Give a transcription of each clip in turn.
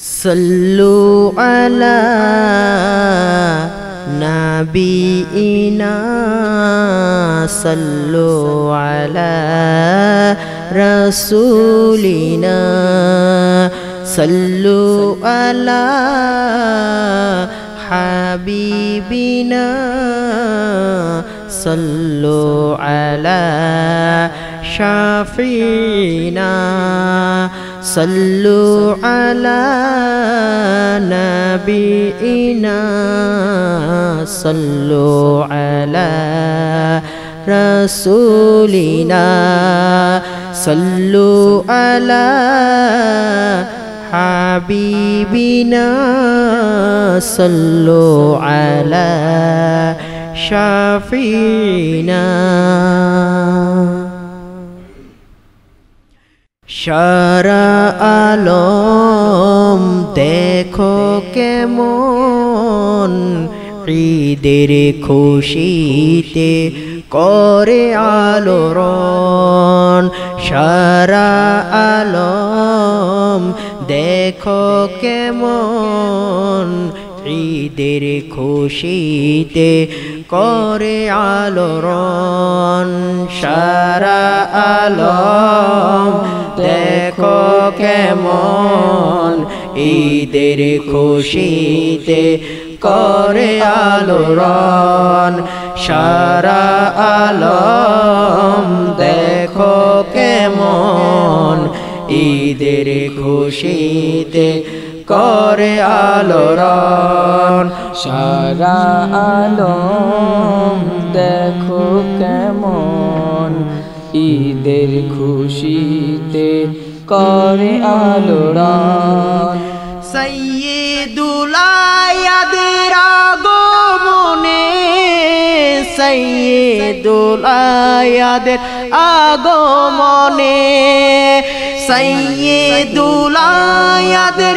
صلوا على نبينا صلوا على رسولنا صلوا على حبيبنا صلوا على شفيعنا صلوا على نبينا صلوا على رسولنا صلوا على حبيبنا صلوا على شفيعنا সারা আলম দেখো কেমন ঈদের খুশিতে করে আলোড়ন সারা আলম দেখো কেমন ঈদের খুশিতে করে আলোড়ন সারা আলম দেখো কেমন ঈদের খুশিতে করে আলোড়ন সারা আলম দেখো কেমন ঈদের খুশিতে করে আলোড়ন সারা আলম দেখো কেমন ঈদের খুশিতে করে আলোড়ন সাইয়্যিদুল আয়াদের আগমনে সাইয়্যিদুল আয়াদের আগমনে সাইয়্যিদুল আয়াদের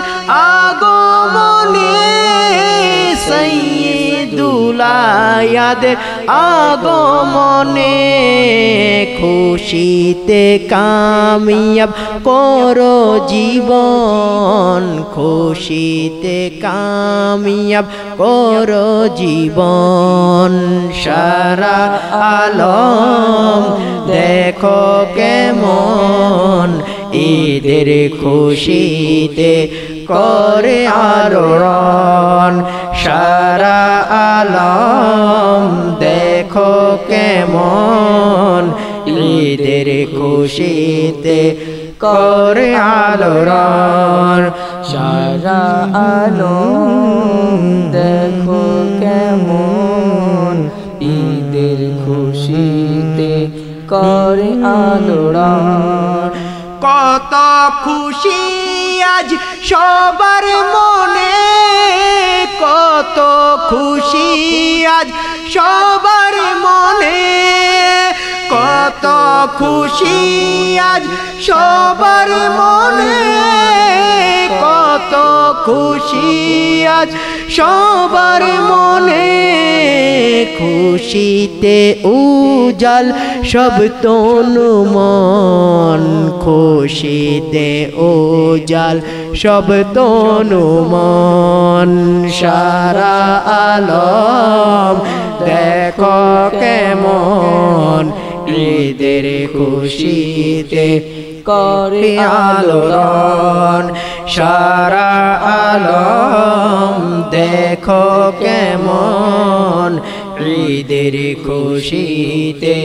আগমনে সাইয়্যিদুল আয়াদের আগমনে খুশিতে কামিয়াব করো জীবন খুশিতে কামিয়াব করো জীবন সারা আলম দেখো কেমন ঈদের খুশিতে করে আলোড়ন সারা আলম দেখো কেমন ঈদের খুশিতে করে আলোড়ন সারা আলম দেখো কেমন ঈদের খুশিতে করে আলোড়ন কত খুশি আজ সবার মনে কত খুশি আজ সবার মনে কত খুশি আজ সবার মনে কত খুশি আজ সবার মনে খুশিতে উজাল সব তনু মন খুশিতে উজাল সব তনু মন সারা আলম দেখো কেমন ঈদের খুশিতে করে আলোড়ন সারা আলম দেখো কেমন ঈদের খুশিতে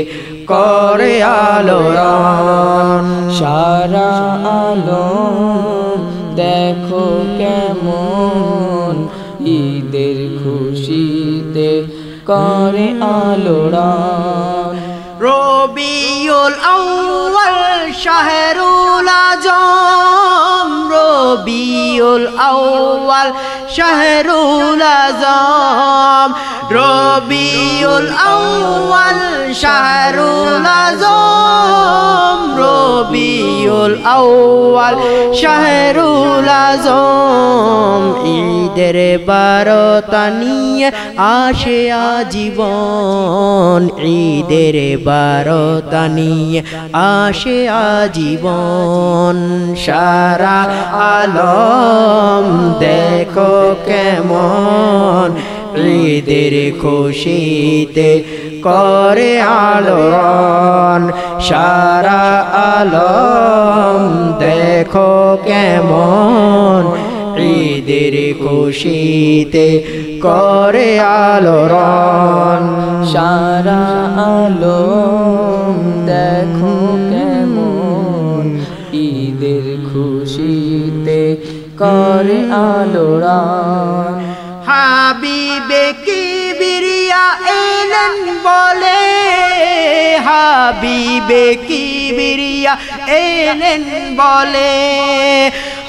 করে আলোড়ন সারা আলম দেখো কেমন ঈদের খুশিতে করে আলোড়ন রবিউল আউয়াল শাহরুল আজম রবিউল আউয়াল শাহরুল আজম রবিউল আউয়াল শাহরুল আজম রবিউল রবিউল আউয়াল শাহরুল আজম ঈদের বারতা নিয়ে আসে আজীবন ঈদের বারতা নিয়ে আসে আজীবন সারা আলম দেখো কেমন ঈদের খুশিতে করে আলোড়ন সারা আলম দেখো কেমন ঈদের খুশিতে করে আলোড়ন সারা আলম দেখো কেমন ঈদের খুশিতে করে আলোড়ন হাবিবে কিবরিয়া এলেন বলে হাবিবে কিবরিয়া এলেন বলে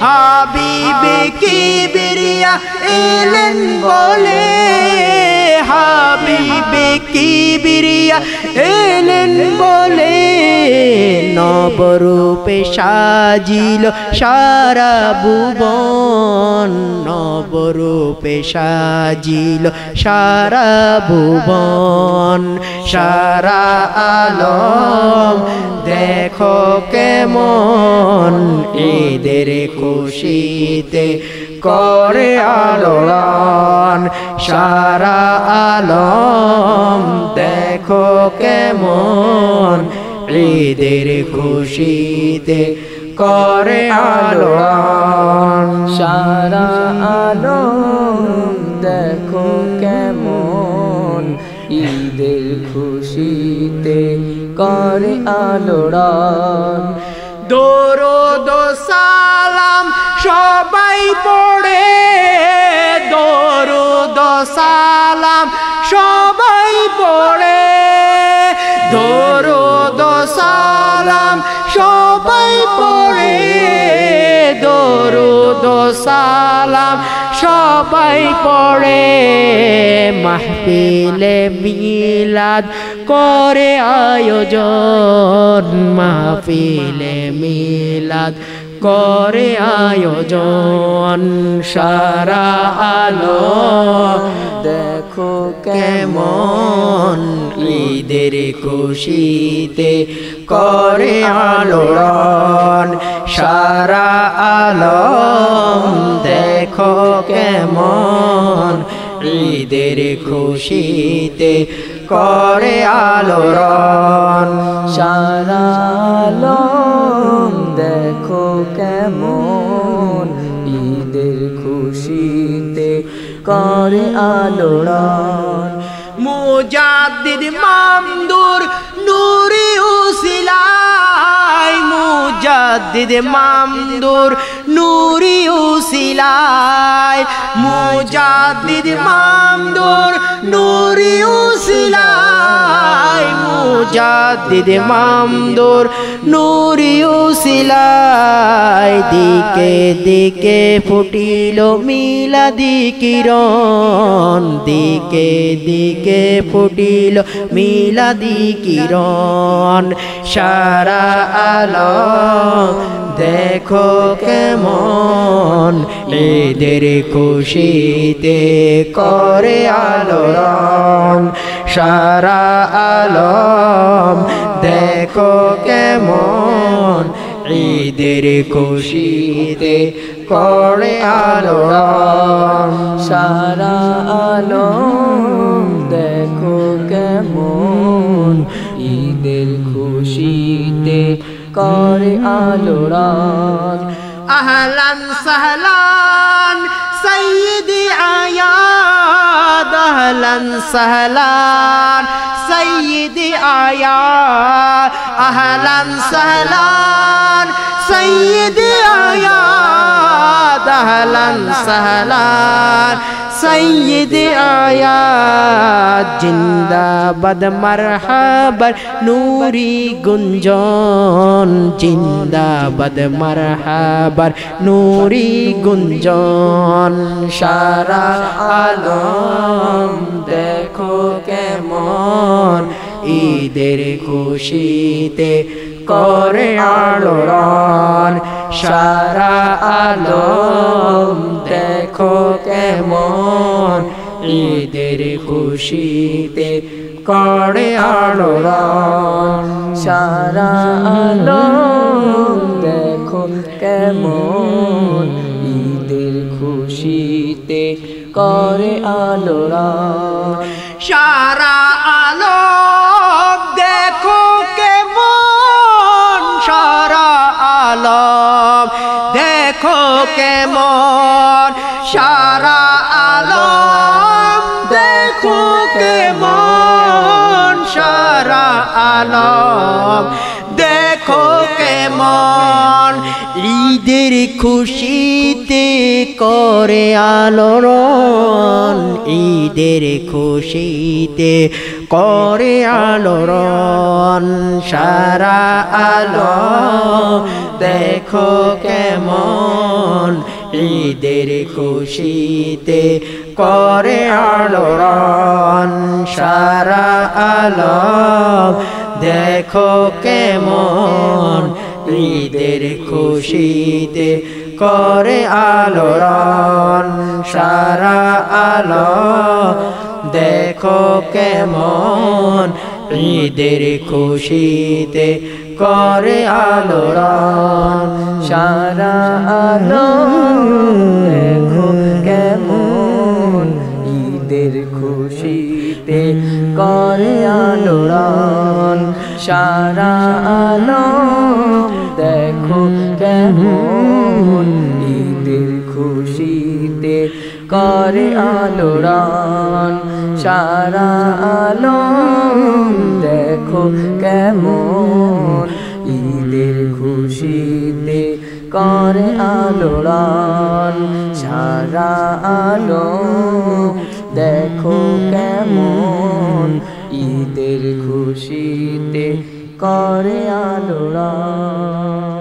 হাবিবে কিবরিয়া এলেন বলে হাবিবে কিবরিয়া এলেন বলে নবরূপে সাজিল সারা ভুবন নবরূপে সাজিল সারা ভুবন সারা আলম দেখো কেমন ঈদের খুশিতে করে আলোড়ন সারা আলম দেখো কেমন ঈদের খুশিতে করে আলোড়ন সারা আলম দেখো কেমন ঈদের খুশিতে করে আলোড়ন দরুদ সালাম সবাই পড়ে দরুদ সালাম সবাই পড়ে দরুদ সালাম সবাই পড়ে দরুদ সালাম সবাই পড়ে মাহফিলে মিলাদ করে আয়োজন মাহফিলে মিলাদ করে আয়োজন সারা আলো দেখো কেমন ঈদের খুশিতে করে আলোড়ন সারা আলম দেখো কেমন ঈদের খুশিতে করে আলোড়ন সারা আলম দেখো কেমন ঈদের খুশিতে করে আলোড়ন মুজাদ্দিদ মামদুর নূরি উসিলাই মুজাদ্দিদ মামদুর নূরি উসিলাই মুজাদ্দিদ মামদুর নূরি উসিলাই মুজাদ্দিদ মামদুর নূরি উসিলাই দিকে দিকে ফুটিল মিলাদি কিরণ দিকে দিকে ফুটিল মিলাদি কিরণ সারা আলো দেখো কেমন ঈদের খুশিতে করে আলোড়ন সারা আলম দেখো কেমন ঈদের খুশিতে করে আলোড়ন সারা আলম দেখো কেমন ঈদের খুশিতে করে আলোড়ন আহলান সাহলান সাইয়্যিদি আয়াদ আহলান সাহলান সাইয়্যিদি আয়াদ আহলান সাহলান সাইয়্যিদি আয়াদ আহলান সাহলান সাইয়্যিদি আয়াত জিন্দাবাদ মারহাবার নূরি গুঞ্জন জিন্দাবাদ মারহাবার নূরি গুঞ্জন সারা আলম দেখো কেমন ঈদের খুশিতে করে আলোড়ন সারা আলম দেখো কেমন ঈদের খুশিতে করে আলোড়ন সারা আলম দেখো কেমন ঈদের খুশিতে করে আলোড়ন সারা আলম দেখো কেমন সারা আলম দেখো কেমন সারা আলম দেখো কেমন সারা আলম দেখো কেমন ঈদের খুশিতে করে আলোড়ন ঈদের খুশিতে করে আলোড়ন সারা আলম দেখো কেমন ঈদের খুশিতে করে আলোড়ন সারা আলম দেখো কেমন ঈদের খুশিতে করে আলোড়ন সারা আলম দেখো কেমন ঈদের খুশিতে করে আলোড়ন সারা আলম দেখো কেমন ঈদের খুশিতে করে আলোড়ন সারা আলম দেখো কেমন ঈদের খুশিতে করে আলোড়ন সারা আলম দেখো কেমন ঈদের খুশিতে করে আলোড়ন সারা আলম দেখো কেমন ঈদের খুশিতে করে আলোড়ন।